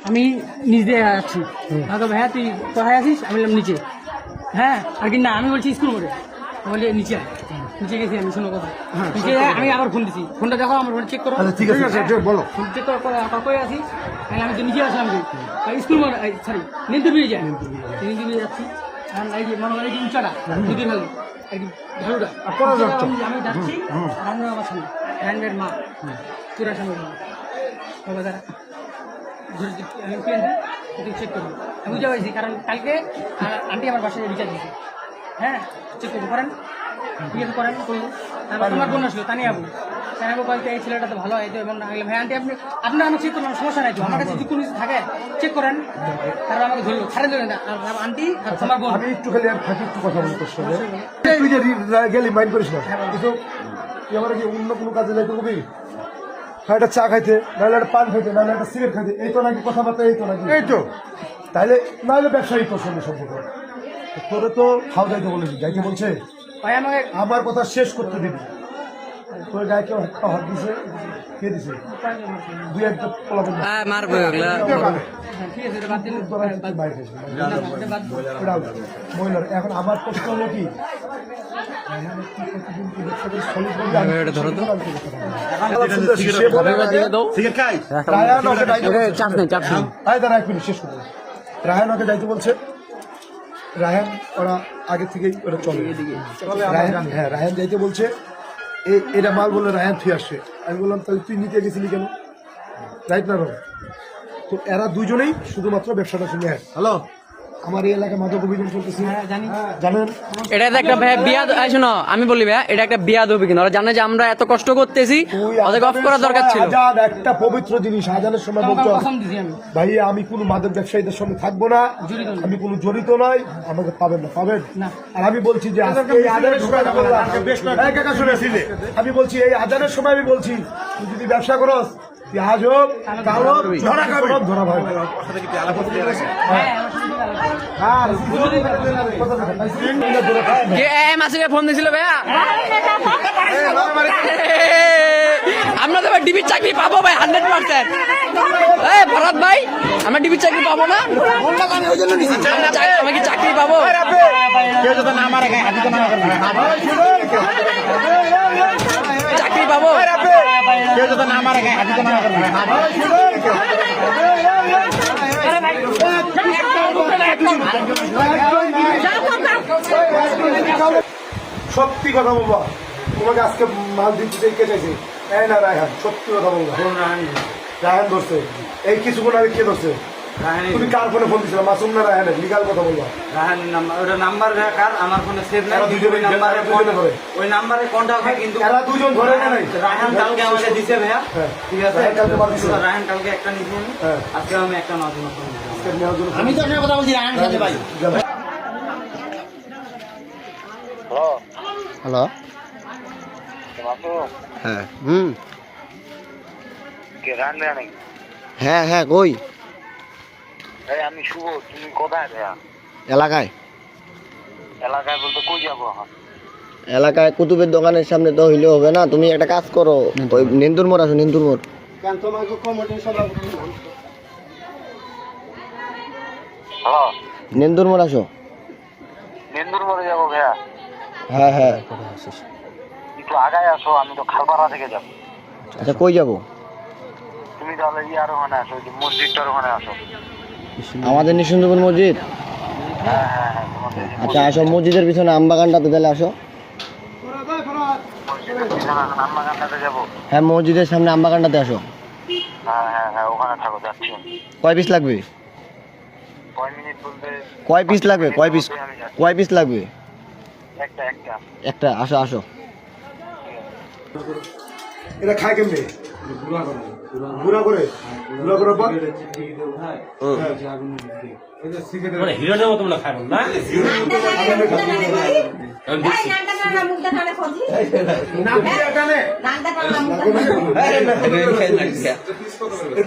আমি নিজে আছি। আমাকে ভাইয়া তুই কোথায় আছিস? আমি বললাম নিচে। হ্যাঁ আর কি না, আমি বলছি স্কুল মোড়ে। বলে নিচে আয়। নিচে গেছি আমি, শোনো কথা। নিচে আমি আবার ফোন দিছি, ফোনটা দেখো আমার ফোন চেক করো। ঠিক আছে বলো। ফোন চেক করো কই আছি? আমি তো নিচে আসলাম স্কুল মোড়, সরি নিন্দু ব্রিজে যাই। নিন্দু ব্রিজে যাচ্ছি, এই যে মনে করি যে উঁচাটা নদীর ভালো একদম ঝাড়ুটা আমি যাচ্ছি। রান্নার আমার সামনে রান্নার মা পুরা সামনে বাবা দাঁড়া আমি চেক করবো। আমি বুঝতে পারছি কারণ কালকে আন্টি আমার বাসায় রিচার্জ দিচ্ছে। হ্যাঁ চেক করবো করেন, ঠিক আছে করেন করবো। তারপর তোমার বোন আসলো তানিয়া আবু, তানিয়া আবু বলতে এই ছেলেটা তো ভালো হয় তো এমন আগলে ভাই আন্টি আপনার আমি চেক করলাম, সমস্যা নাই তো, আমার কাছে যদি কোনো কিছু থাকে চেক করেন। তারপর আমাকে ধরলো খারে ধরে না আন্টি আর তোমার বোন। আমি একটু খালি ফাঁকি একটু কথা বলি তোর সঙ্গে। তুই যে গেলি মাইন্ড করিস না, কিন্তু তুই আমার কি অন্য কোনো কাজে যাইতে কবি? হ্যাঁ একটা চা খাইতে, নাহলে একটা পান খাইতে, নাহলে একটা সিগারেট খাইতে, এই তো নাকি কথাবার্তা, এই তো নাকি এই তো, তাইলে নাহলে ব্যবসায়ী তোর সঙ্গে সম্পর্ক। তোরে তো খাওয়া যাইতে বলেছি, যাইতে বলছে ভাই আমাকে আমার কথা শেষ করতে দিবি। তোর গায়ে কেউ হাত দিছে, কে দিছে? দুই একটা পোলাপন মারবো ঠিক আছে বাদ দিন মহিলার। এখন আমার প্রশ্ন হলো কি, রায়হানকে যাইতে বলছে। রায়হান ওরা আগে থেকেই ওরা চলে, হ্যাঁ রায়হান যাইতে বলছে। এটা মাল বললে রায়হান তুই আসছে। আমি বললাম তাহলে তুই নিতে গেছিলি কেন? রাইট না? তো এরা দুজনেই শুধুমাত্র ব্যবসাটা শুনে। হ্যালো, আমার এই এলাকায় মাদক অভিযান চলতেছে, জানেন? এটা একটা ভাই বিয়া, শোনো আমি বলি ভাই, এটা একটা বিয়া দেবে কিনা? ওরা জানে যে আমরা এত কষ্ট করতেছি, ওদের অফ করার দরকার ছিল। আজান একটা পবিত্র জিনিস, আজানের সময় বলতে ভাই আমি কোনো মাদক ব্যবসায়ীদের সঙ্গে থাকবো না, আমি কোনো জড়িত নয়, আমাকে পাবেন না, পাবেন না। আর আমি বলছি যে এই আজানের সময় আমি বলছি, এই আজানের সময় আমি বলছি তুই যদি ব্যবসা করস আজ হোক কাল হোক ধরা ভাই। মাসিকে ফোন দিছিল ভাইয়া, আমরা তো ডিবির চাকরি পাবো ভাই 100%। ভরত ভাই আমরা ডিবির চাকরি পাবো না? আমি কি চাকরি পাবো? চাকরি পাবো? সত্যি কথা বলবা, তোমাকে আজকে মাল দিতে কে চাইছে? এই না রায়হান, সত্যি কথা বলবা। রায়হান ধরছে, এই কিছুক্ষণ আগে কে ধরছে? তুমি কার ফোনে ফোন দিছিল? মাসুম না রায়হানের? লিগাল কথা বলবা। রায়হানের নাম্বার, ওটা নাম্বার কার আমার ফোনে সেভ নাই, ওই নাম্বারে ওই নাম্বারে কন্টাক্ট হয়, কিন্তু এরা দুজন ধরে না নাই। রায়হান কালকে আমাকে দিছে ভাইয়া, ঠিক আছে? রায়হান কালকে একটা নিছি, আজকে আমি একটা নতুন ফোন দিছি। আমি তো আপনার কথা বলছি রায়হান সাথে ভাই। হ্যালো, হ্যাঁ হ্যাঁ হ্যাঁ কই? আমি শুভ, তুমি কোথায় ভাইয়া? এলাকায়। এলাকায় বলতে কই যাবো? এলাকায় কুতুবের দোকানের সামনে তো হইলে হবে না, তুমি একটা কাজ করো, ওই নেন্দুর মোড় আসো, নেন্দুর মোড়। হ্যালো, নেন্দুর মোড় আসো। নেন্দুর মোড়ে যাবো ভাইয়া? হ্যাঁ হ্যাঁ, একটু আগায় আসো, আমি তো খালপাড়া থেকে যাবো। আচ্ছা কই যাবো? তুমি তাহলে ইয়ার ওখানে আসো, মসজিদটার ওখানে আসো। আমাদের নিঃসন্দেপুর মসজিদ? হ্যাঁ হ্যাঁ হ্যাঁ, তোমাদের আচ্ছা আসো, মসজিদের পিছনে আমবাগানটাতে তাহলে আসো। মসজিদের পিছনে আমবাগানটাতে যাবো? হ্যাঁ মসজিদের সামনে আমবাগানটাতে আসো। হ্যাঁ হ্যাঁ হ্যাঁ, ওখানে থাকো, যাচ্ছি। কয় পিস লাগবে? কয় মিনিট বলতে? কয় পিস লাগবে? কয় পিস? কয় পিস লাগবে? একটা একটা একটা। আসো আসো। এটা খায় কেমনে? গুঁড়া করে, গুঁড়া করার পর মানে হিরোনের মতো মনে খাবেন না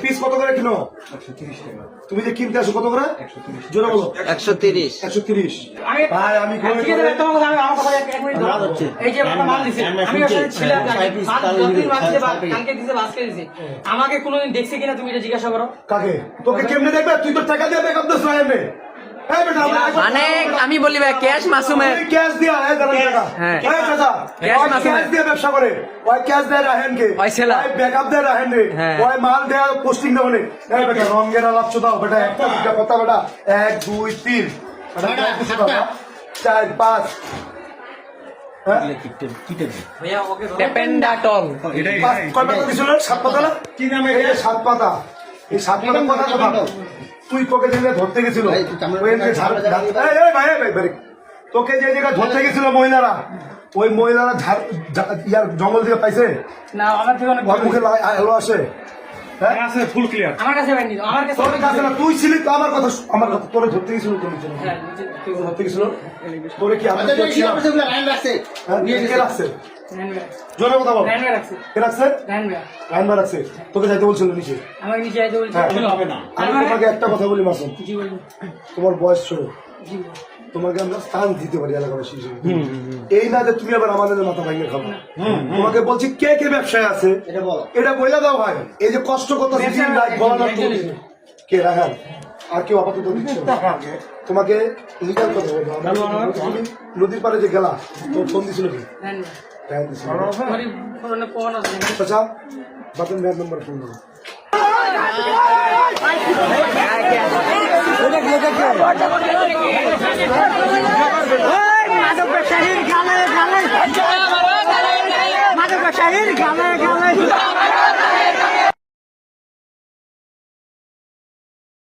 পিস কত করে কিলো? তুমি যে কিনতে আসো কত করে? জোরে বলো। 130। 130। আমি ভাই আমি ঠিক আছে তোমাকে আমি আমার কথা এক মিনিট দাও। এই যে একটা মাল দিছে আমি ওর সাথে ছিলাম মাল যতদিন মারছে কালকে দিছে আজকে দিছে আমাকে কোনোদিন দেখছে কিনা তুমি এটা জিজ্ঞাসা করো। কাকে? তোকে কেমনে দেখবে? তুই তো টাকা দিয়ে ব্যাকআপ দিস রায়হানকে। এই বেটা মানে আমি বলি ভাই ক্যাশ মাসুমের ক্যাশ দিয়া এই দাঁড়ান টাকা। হ্যাঁ। এই চাচা ক্যাশ ওই মাসুমের। ক্যাশ দিয়ে ব্যবসা করে। ওই ক্যাশ দেয় রায়হানকে। ওই সেলা। ওই ব্যাকআপ দেয় রায়হানকে। হ্যাঁ। ওই মাল দেয় পোস্টিং দেয় বলে। এই বেটা রঙের আলাপ দাও বেটা একটা দুটা কথা বেটা 1 2 3 বেটা 4 5 হ্যাঁ টেপেন্ডাটল কয় পাতা দিছিল? 7 পাতা না? কি নামে? এই 7 পাতা। এই 7 পাতা কথা তুই তোকে যে জায়গায় ধরতে গেছিল ওই যে এই ভাই ভাই তোকে যে জায়গায় ধরতে গেছিল মহিলারা ওই মহিলারা ইয়ার জঙ্গল থেকে পাইছে না আমার থেকে অনেক ওর মুখে এলো আসে হ্যাঁ ফুল ক্লিয়ার আমার কাছে পাইনি আমার কাছে তোর কাছে না তুই ছিলি তো আমার কথা আমার কথা তোরে ধরতে গেছিল তোর নিচে হ্যাঁ ধরতে গেছিল তোরে কি আমার কে রাখছে জোরে কথা বল রানবে রাখছে কে রাখছে রানবে রাইনবার রাখছে তোকে যাইতে বলছিল নিচে আমাকে নিচে আইতে বলছে হ্যাঁ, হবে না আমি তোমাকে একটা কথা বলি মাসুম জি বলুন তোমার বয়স ছোট জি বলুন। তোমাকে আমরা স্থান দিতে পারি এলাকাবাসী হিসেবে এই না যে তুমি আবার আমাদের মাথা ভাঙিয়ে খাবো তোমাকে বলছি কে কে ব্যবসায় আছে এটা বলে দাও ভাই এই যে কষ্ট করতে কে রাখান আর কেউ আপাতত দিচ্ছে না। তোমাকে লিগাল কথা বলবো তুমি নদীর পাড়ে যে গেলা তোর ফোন দিছিল কি রানবে টাইম দিছিল গরিব কোনো কোন আছে আচ্ছা বাতন ব্যাগ নাম্বার ফোন করো মাদক ব্যবসায়ীর গালে